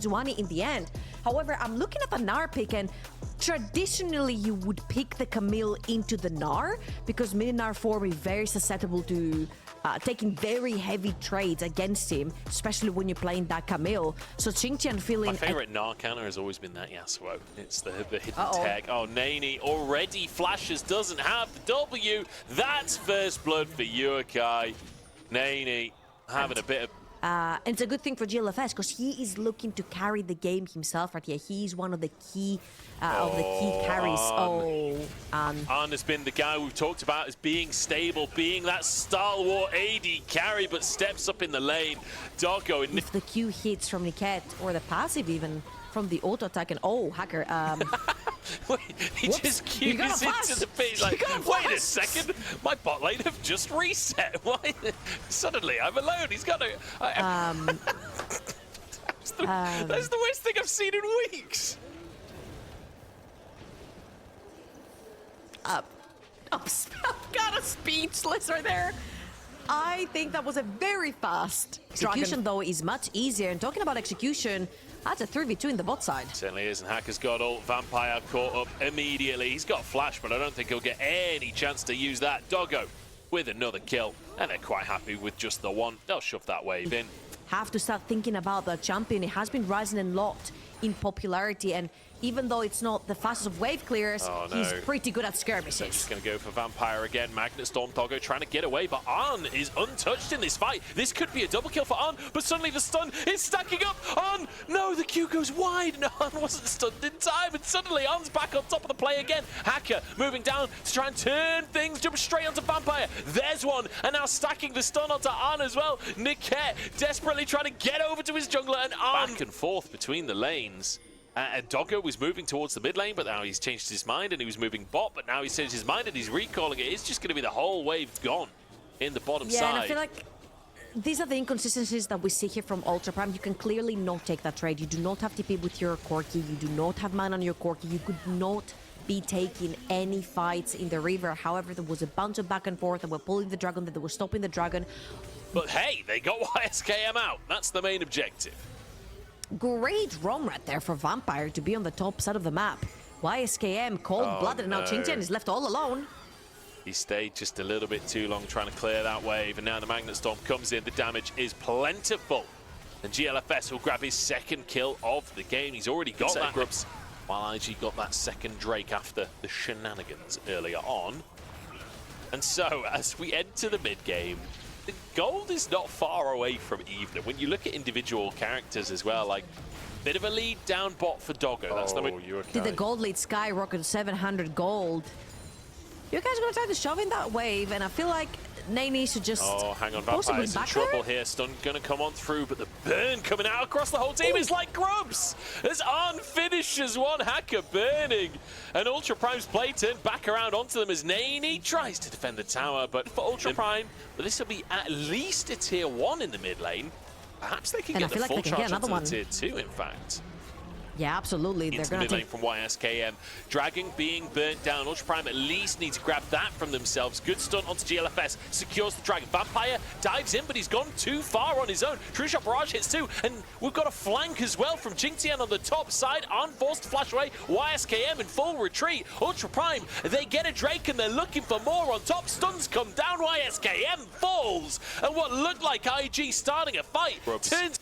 Sejuani in the end. However, I'm looking at the Gnar pick, and traditionally you would pick the Camille into the Gnar because mid-Gnar form is very susceptible to taking very heavy trades against him, especially when you're playing that Camille. So Xingqian feeling... My favorite Gnar counter has always been that Yasuo. It's the hidden tech. Oh, Nani already flashes, doesn't have the W. That's first blood for Yukai. Nani having a bit of... and it's a good thing for GLFS because he is looking to carry the game himself right here. He's one of the key carries. An has been the guy we've talked about as being stable, being that stalwart AD carry, but steps up in the lane. Doggo. If the Q hits from Niket or the passive even from the auto attack, and Hacker. Wait, he just Qs into the pit. He's like, wait a second, my bot lane have just reset. Why? Suddenly I'm alone. He's got a... That's the worst thing I've seen in weeks. I'm kind of speechless right there. I think that was a very fast execution, though, is much easier. And talking about execution, that's a 3v2 in the bot side. Certainly is, and Hacker's got ult. Vampire caught up immediately. He's got flash, but I don't think he'll get any chance to use that. Doggo with another kill, and they're quite happy with just the one. They'll shove that wave in. Have to start thinking about the champion. It has been rising a lot in popularity, and even though it's not the fastest of wave clears, he's pretty good at skirmishes. So he's going to go for Vampire again. Magnet Storm Doggo trying to get away, but On is untouched in this fight. This could be a double kill for On, but suddenly the stun is stacking up. On! No, the Q goes wide, and On wasn't stunned in time, and suddenly On's back on top of the play again. Hacker moving down to try and turn things, jump straight onto Vampire. There's one, and now stacking the stun onto On as well. Niket desperately trying to get over to his jungler, and On back and forth between the lanes. Doggo was moving towards the mid lane, but now he's changed his mind, and he was moving bot, but now he's changed his mind and he's recalling it. It's just going to be the whole wave gone in the bottom side. Yeah, and I feel like these are the inconsistencies that we see here from Ultra Prime. You can clearly not take that trade. You do not have TP with your Corki. You do not have mana on your Corki. You could not be taking any fights in the river. However, there was a bunch of back and forth, and we're pulling the dragon, that they were stopping the dragon. But hey, they got YSKM out. That's the main objective. Great roam right there for Vampire to be on the top side of the map. YSKM, cold-blooded, and now Xingqian is left all alone. He stayed just a little bit too long trying to clear that wave, and now the Magnet Storm comes in. The damage is plentiful. And GLFS will grab his second kill of the game. He's already got that, Grubs, while IG got that second Drake after the shenanigans earlier on. And so, as we enter the mid-game, the gold is not far away from even. When you look at individual characters as well, like, bit of a lead down bot for Doggo. That's the Did the gold lead skyrocket 700 gold? You guys are going to try to shove in that wave, and I feel like Nani should just... Oh, hang on, Vampire's in trouble here. Stun going to come on through, but the burn coming out across the whole team is like Grubs. As On finishes one, Hacker burning. And Ultra Prime's play turned back around onto them as Nani tries to defend the tower, but for Ultra Prime, but this will be at least a tier 1 in the mid lane. Perhaps they can get the full charge onto the tier 2, in fact. Yeah, absolutely. Into the mid lane from YSKM. Dragon being burnt down. Ultra Prime at least need to grab that from themselves. Good stun onto GLFS. Secures the Dragon. Vampire dives in, but he's gone too far on his own. True Shot Barrage hits too. And we've got a flank as well from Xingqian on the top side. Unforced to flash away. YSKM in full retreat. Ultra Prime, they get a Drake and they're looking for more on top. Stuns come down. YSKM falls. And what looked like IG starting a fight turns...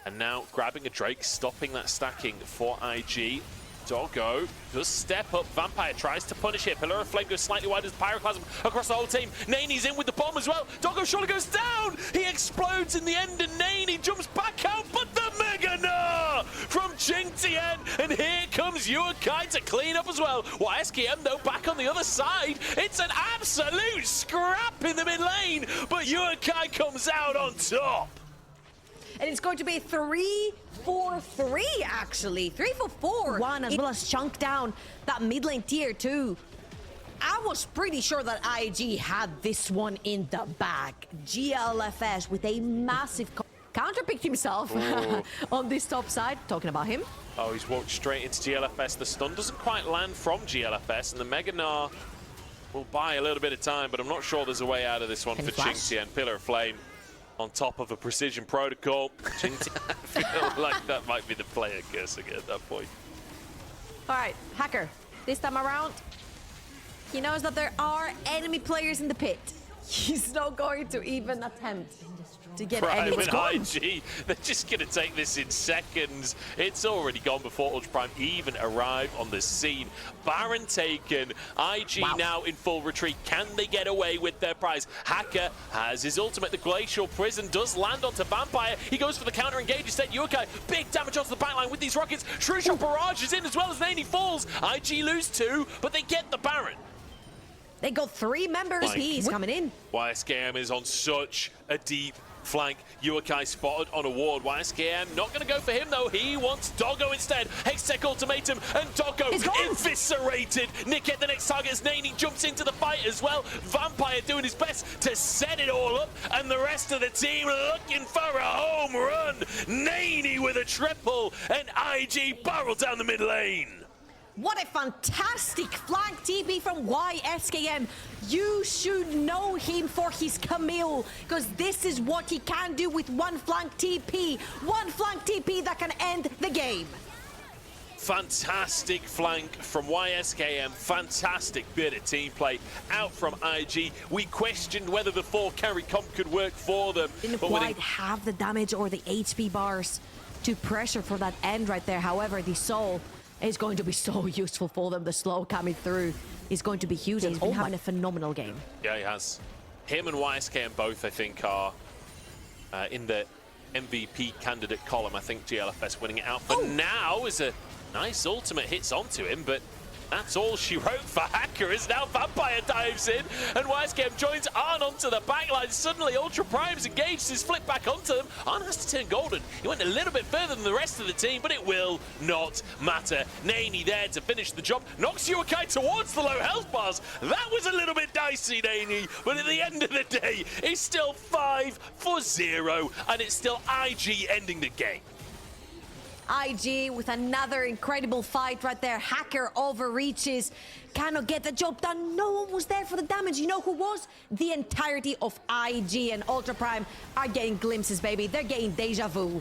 And now grabbing a Drake, stopping that stacking for IG. Doggo does step up. Vampire tries to punish it. Pillar of Flame goes slightly wide as Pyroclasm across the whole team. Nani's in with the bomb as well. Doggo surely goes down. He explodes in the end, and Nani jumps back out. But the Mega Gnar from Xingqian. And here comes Yukai to clean up as well. YSKM, though, back on the other side. It's an absolute scrap in the mid lane. But Yukai comes out on top. And it's going to be 3-4-3, actually. 3-4-4. One, as well as chunk down that mid lane tier 2. I was pretty sure that IG had this one in the bag. GLFS with a massive counterpicked himself on this top side. Talking about him. Oh, he's walked straight into GLFS. The stun doesn't quite land from GLFS, and the Mega Gnar will buy a little bit of time, but I'm not sure there's a way out of this one for Xingqian. Pillar of Flame. on top of a precision protocol. I feel like that might be the player cursing it at that point. All right, Hacker, this time around, he knows that there are enemy players in the pit. He's not going to even attempt to get Prime any. and IG, they're just going to take this in seconds. It's already gone before Ultra Prime even arrive on the scene. Baron taken, IG now in full retreat. Can they get away with their prize? Hacker has his ultimate. The Glacial Prison does land onto Vampire. He goes for the counter engage instead. Yukai, big damage onto the backline with these rockets. True Shot Barrage is in as well as Nani falls. IG lose 2, but they get the Baron. They got 3 members. He's coming in. YSKM is on such a deep flank. Yukai spotted on a ward. YSKM not going to go for him though. He wants Doggo instead. Hextech ultimatum and Doggo eviscerated. Nick at the next target as Nani jumps into the fight as well. Vampire doing his best to set it all up and the rest of the team looking for a home run. Nani with a triple and IG barrel down the mid lane. What a fantastic flank TP from YSKM. You should know him for his Camille, because this is what he can do with one flank TP. One flank TP that can end the game. Fantastic flank from YSKM. Fantastic bit of team play out from IG. We questioned whether the 4 carry comp could work for them. Didn't quite have the damage or the HP bars to pressure for that end right there. However, the soul is going to be so useful for them. The slow coming through is going to be huge. He's been having a phenomenal game. Yeah, he has. Him and YSKM both, I think, are in the MVP candidate column. I think GLFS winning it out for now is a nice ultimate hits onto him, but that's all she wrote for Hacker as now Vampire dives in and YSKM joins Arn onto the backline. Suddenly Ultra Prime's engaged, his flip back onto them. Arn has to turn golden. He went a little bit further than the rest of the team, but it will not matter. Nani there to finish the job. Knocks Yukai towards the low health bars. That was a little bit dicey, Nani, but at the end of the day, it's still 5-0 and it's still IG ending the game. IG with another incredible fight right there. Hacker overreaches, cannot get the job done. No one was there for the damage. You know who was? The entirety of IG, and Ultra Prime are getting glimpses, baby. They're getting deja vu.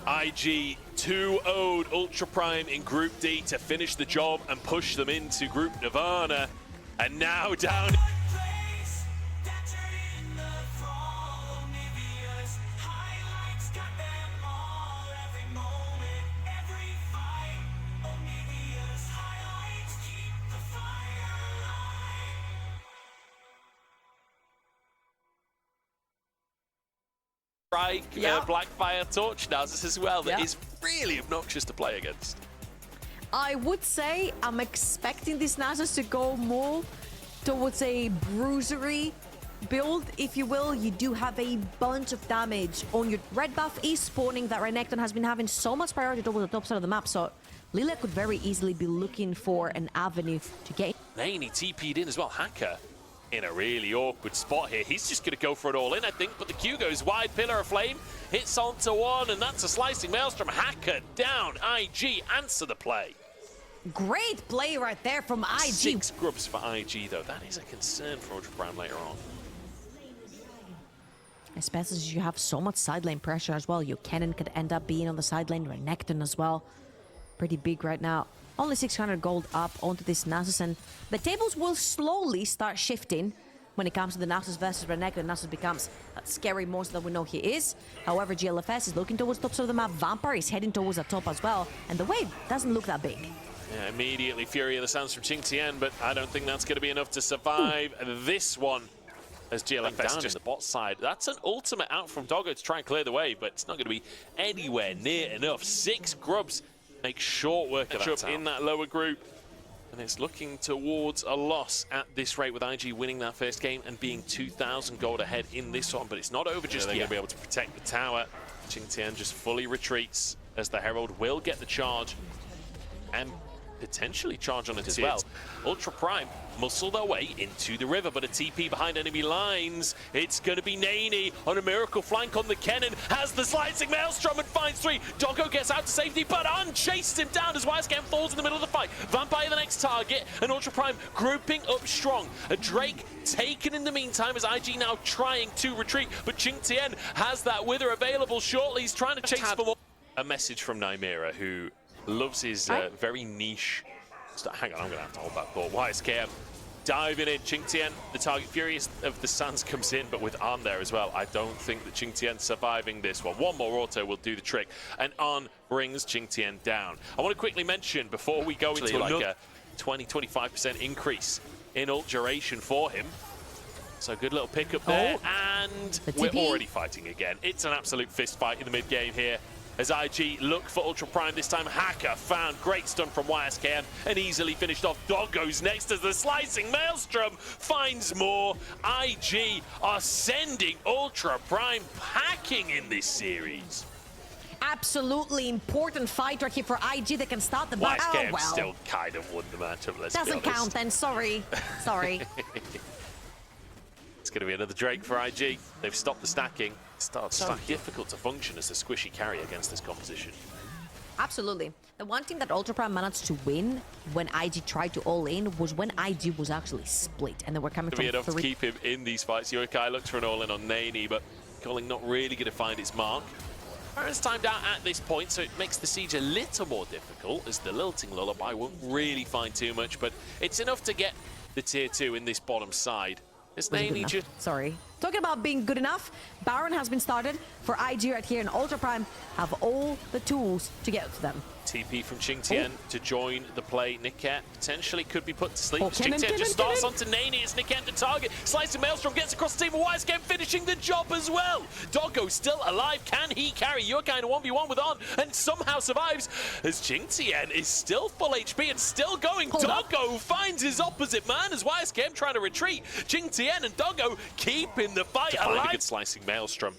IG 2-0'd Ultra Prime in Group D to finish the job and push them into Group Nirvana. And now down. Blackfire Torch Nasus as well. That is really obnoxious to play against. I would say I'm expecting this Nasus to go more towards a bruisery build, if you will. You do have a bunch of damage on your red buff. Is spawning that Renekton has been having so much priority towards the top side of the map, so Lilia could very easily be looking for an avenue to get. Nani TP'd in as well. Hacker in a really awkward spot here. He's just going to go for it all in, I think, but the Q goes wide. Pillar of Flame hits onto one, and that's a slicing Maelstrom. Hacker down. IG answer the play. Great play right there from IG. 6 grubs for IG, though. That is a concern for Ultra Prime later on. Especially as you have so much side lane pressure as well. Your Cannon could end up being on the side lane. Renekton as well. Pretty big right now. Only 600 gold up onto this Nasus, and the tables will slowly start shifting when it comes to the Nasus versus Renekton. Nasus becomes that scary monster that we know he is. However, GLFS is looking towards the top side of the map. Vampire is heading towards the top as well, and the wave doesn't look that big. Yeah, immediately Fury of the Sands from Qingtian, but I don't think that's going to be enough to survive this one. As GLFS down just the bot side. That's an ultimate out from Doggo to try and clear the way, but it's not going to be anywhere near enough. 6 grubs make short work of that in that lower group. And it's looking towards a loss at this rate, with IG winning that first game and being 2,000 gold ahead in this one. But it's not over just yet. They're going to be able to protect the tower. Qingtian just fully retreats as the Herald will get the charge. And potentially charge on it as well. Ultra Prime muscle their way into the river, but a TP behind enemy lines. It's going to be Nani on a miracle flank on the Kennen, has the slicing maelstrom and finds 3. Doggo gets out to safety, but chased him down as Wisecam falls in the middle of the fight. Vampire the next target, and Ultra Prime grouping up strong. A Drake taken in the meantime as IG now trying to retreat, but Qingtian has that wither available shortly. He's trying to chase for more. A message from Nymera, who loves his very niche. Hang on, I'm going to have to hold that thought. Wisecam diving in. Qingtian, the target. Furious of the Sands comes in, but with Arn there as well. I don't think that Qingtian's surviving this one. One more auto will do the trick, and Arn brings Qingtian down. I want to quickly mention, before we go into like a 20-25% increase in ult duration for him. So good little pickup there, and we're already fighting again. It's an absolute fist fight in the mid game here. As IG look for Ultra Prime this time, Hacker found great stun from Wisecam and easily finished off. Doggo's next as the slicing maelstrom finds more. IG are sending Ultra Prime packing in this series. Absolutely important fight right here for IG that can start the battle. Wisecam still kind of won the matchup, let's be honest. Doesn't count then, sorry. Sorry. It's going to be another Drake for IG. They've stopped the stacking. It's so difficult to function as a squishy carry against this composition. Absolutely. The one thing that Ultra Prime managed to win when IG tried to all in was when IG was actually split, and they were coming from 3. Enough to keep him in these fights. Yokai looks for an all in on Nani, but Calling not really going to find its mark. Baron's timed out at this point, so it makes the siege a little more difficult, as the Lilting Lullaby won't really find too much, but it's enough to get the tier 2 in this bottom side. It's Nani just... Sorry. Talking about being good enough, Baron has been started for IG right here, and Ultra Prime have all the tools to get to them. TP from Qingtian to join the play. Niket potentially could be put to sleep. Qingtian just starts onto Nani. It's Niket to target. Slicing Maelstrom gets across the team. Wisecam finishing the job as well. Doggo still alive. Can he carry? You're kind of 1v1 with On and somehow survives as Qingtian is still full HP and still going. Doggo finds his opposite man as Wisecam trying to retreat. Qingtian and Doggo keeping the fight alive. Good slicing Maelstrom.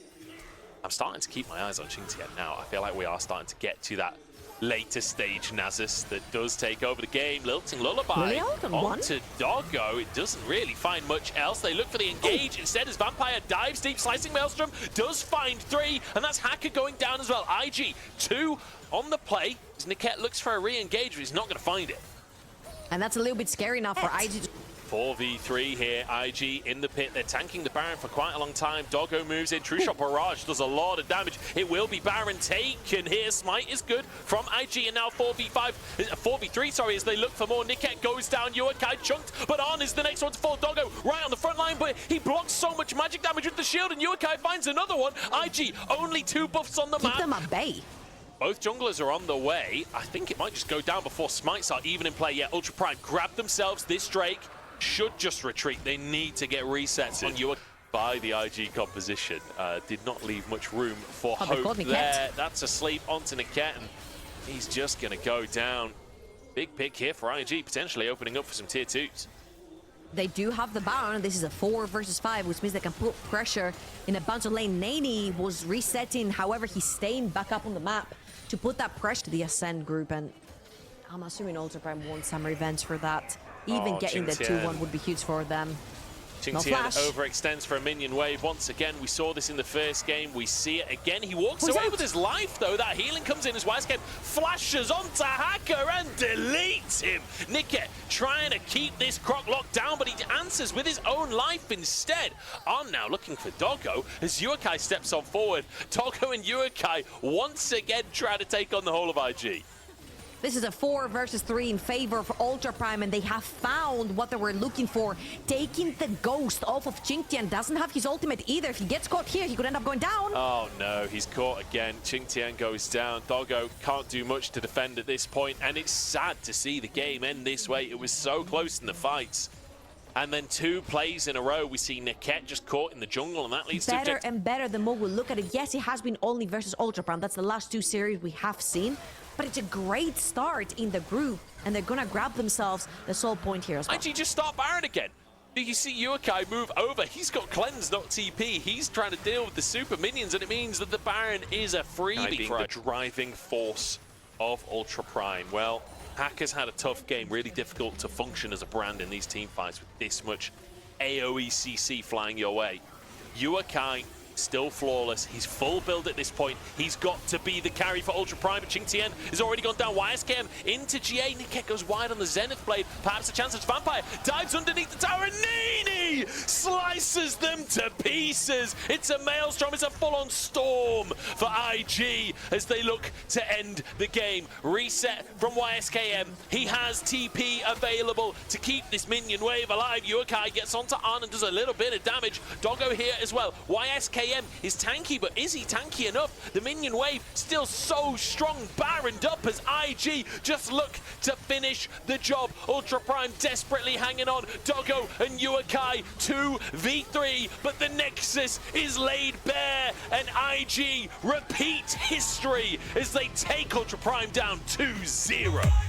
I'm starting to keep my eyes on Qingtian now. I feel like we are starting to get to that later stage Nasus that does take over the game. Lilting Lullaby onto Doggo. It doesn't really find much else. They look for the engage instead as Vampire dives deep. Slicing Maelstrom does find 3, and that's Hacker going down as well. IG 2 on the play as Niket looks for a re-engage, but he's not going to find it. And that's a little bit scary now for IG. 4v3 here, IG in the pit. They're tanking the Baron for quite a long time. Doggo moves in. True Shot Barrage does a lot of damage. It will be Baron taken here. Smite is good from IG, and now 4v3, sorry, as they look for more. Niket goes down. Yokai chunked, but On is the next one to fall. Doggo right on the front line, but he blocks so much magic damage with the shield, and Yokai finds another one. IG, only 2 buffs on the map. Keep them at bay. Both junglers are on the way. I think it might just go down before Smites are even in play yet. Ultra Prime grab themselves. This Drake should just retreat. They need to get resets on you by the IG composition. Did not leave much room for hope there. That's asleep onto Niket, and he's just going to go down. Big pick here for IG, potentially opening up for some tier 2s. They do have the Baron. This is a 4 versus 5, which means they can put pressure in a bunch of lane. Nani was resetting, however, he's staying back up on the map to put that pressure to the Ascend group, and I'm assuming Ultra Prime wants some revenge for that. Even getting the 2-1 would be huge for them. Qingtian overextends for a minion wave. Once again, we saw this in the first game. We see it again. He walks away with his life, though. That healing comes in as Wisecam flashes onto Hacker and deletes him. Niket trying to keep this Croc locked down, but he answers with his own life instead. On now looking for Doggo as Yokai steps on forward. Doggo and Yokai once again try to take on the whole of IG. This is a 4 versus 3 in favor of Ultra Prime, and they have found what they were looking for. Taking the ghost off of Qingtian. Doesn't have his ultimate either. If he gets caught here, he could end up going down. Oh no, he's caught again. Qingtian goes down. Doggo can't do much to defend at this point, and it's sad to see the game end this way. It was so close in the fights. And then 2 plays in a row, we see Niket just caught in the jungle, and that leads to... Better and better the more we look at it. Yes, it has been only versus Ultra Prime. That's the last 2 series we have seen. But it's a great start in the group, and they're gonna grab themselves the soul point here as well. Actually, just start Baron again. You see Yokai move over. He's got cleanse, not TP. He's trying to deal with the super minions, and it means that the Baron is a freebie for the driving force of Ultra Prime. Well, Hackers had a tough game, really difficult to function as a brand in these team fights with this much AoE CC flying your way. Yuakai, still flawless. He's full build at this point. He's got to be the carry for Ultra Prime, but Qingtian has already gone down. YSKM into GA. Niket goes wide on the Zenith Blade. Perhaps a chance as Vampire dives underneath the tower, and Nini slices them to pieces. It's a Maelstrom. It's a full-on storm for IG as they look to end the game. Reset from YSKM. He has TP available to keep this minion wave alive. Yuakai gets onto Arn and does a little bit of damage. Doggo here as well. YSKM is tanky, but is he tanky enough? The minion wave still so strong, barrened up as IG just look to finish the job. Ultra Prime desperately hanging on. Doggo and Yuakai 2v3, but the Nexus is laid bare, and IG repeat history as they take Ultra Prime down 2-0.